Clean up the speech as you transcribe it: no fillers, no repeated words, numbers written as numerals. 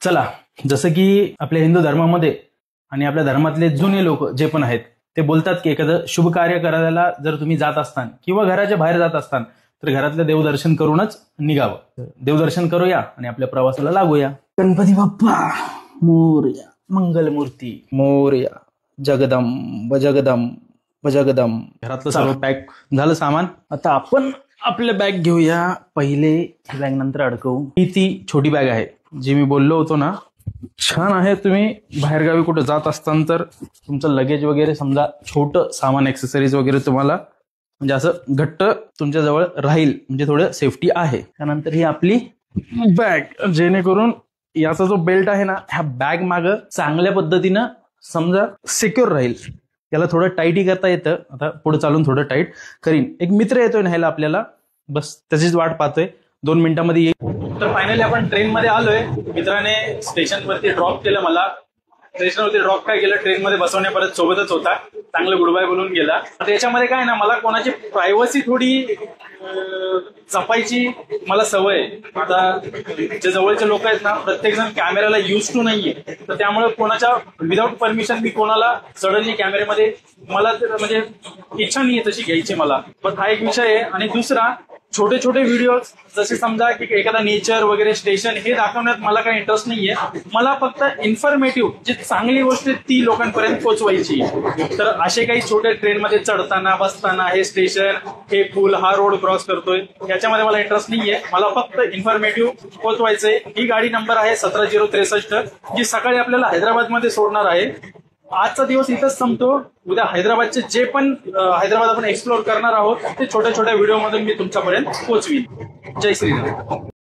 चला, जसं की आपल्या हिंदू धर्मामध्ये आणि आपल्या धर्मातले जुने लोक जे पण आहेत ते बोलतात की एखादं शुभ कार्य करायला जर तुम्ही जात असतान किंवा घराच्या बाहेर जात असतान तर घरातलं देवदर्शन करूनच निघावं. देवदर्शन करूया आणि आपल्या प्रवासाला लागूया. गणपती बाप्पा मोरया, मंगलमूर्ती मोरया, जगदंब जगदंब जगदंब. घरातलं सर्व पॅक झालं सामान. आता आपण आपलं बॅग घेऊया. पहिले बॅग नंतर अडकवू. ही ती छोटी बॅग आहे जी मी बोललो होतो ना, छान आहे. तुम्ही बाहेरगावी कुठे जात असताना तर तुमचं लगेज वगैरे समजा छोटं सामान एक्सेसरीज वगैरे तुम्हाला म्हणजे असं घट्ट तुमच्या जवळ राहील, म्हणजे थोडं सेफ्टी आहे. त्यानंतर ही आपली बॅग, जेणेकरून याचा जो बेल्ट आहे ना ह्या बॅग मागं चांगल्या पद्धतीनं समजा सिक्युअर राहील. याला थोडं टाईटही करता येतं. आता पुढे चालून थोडं टाईट करीन. एक मित्र येतोय न्यायला आपल्याला, बस त्याचीच वाट पाहतोय. 2 मिनिटांमध्ये येईल. तर फायनली आपण ट्रेनमध्ये आलोय. मित्राने स्टेशनवरती ड्रॉप केलं मला. स्टेशनवरती ड्रॉप काय केलं, ट्रेनमध्ये बसवण्यापर्यंत सोबतच होता. चांगलं गुड बाय बोलून गेला. त्याच्यामध्ये काय ना, मला कोणाची प्रायव्हसी थोडी जपायची मला सवय आहे. आता जे जवळचे लोक आहेत ना, प्रत्येक जण कॅमेराला युज टू नाहीये, तर त्यामुळे कोणाच्या विदाऊट परमिशन मी कोणाला सडनली कॅमेऱ्यामध्ये मला म्हणजे इच्छा नाहीये तशी घ्यायची मला. पण हा एक विषय आहे. आणि दुसरा, छोटे छोटे व्हिडिओ जसे समजा की एखादा नेचर वगैरे स्टेशन हे दाखवण्यात मला काही इंटरेस्ट नाहीये. मला फक्त इन्फॉर्मेटिव्ह जी चांगली गोष्ट आहे ती लोकांपर्यंत पोहोचवायची. तर असे काही छोटे ट्रेनमध्ये चढताना बसताना हे स्टेशन, हे पूल, हा रोड क्रॉस करतोय, याच्यामध्ये मला इंटरेस्ट नाहीये. मला फक्त इन्फॉर्मेटिव्ह पोहोचवायचंय. ही गाडी नंबर आहे 17063, जी सकाळी आपल्याला हैदराबादमध्ये सोडणार आहे. आजचा दिवस इथंच संपतो. उद्या हैदराबादचे जे पण हैदराबाद आपण एक्सप्लोर करणार आहोत ते छोट्या छोट्या व्हिडिओमधून मी तुमच्यापर्यंत पोहोचवीन. जय श्रीराम.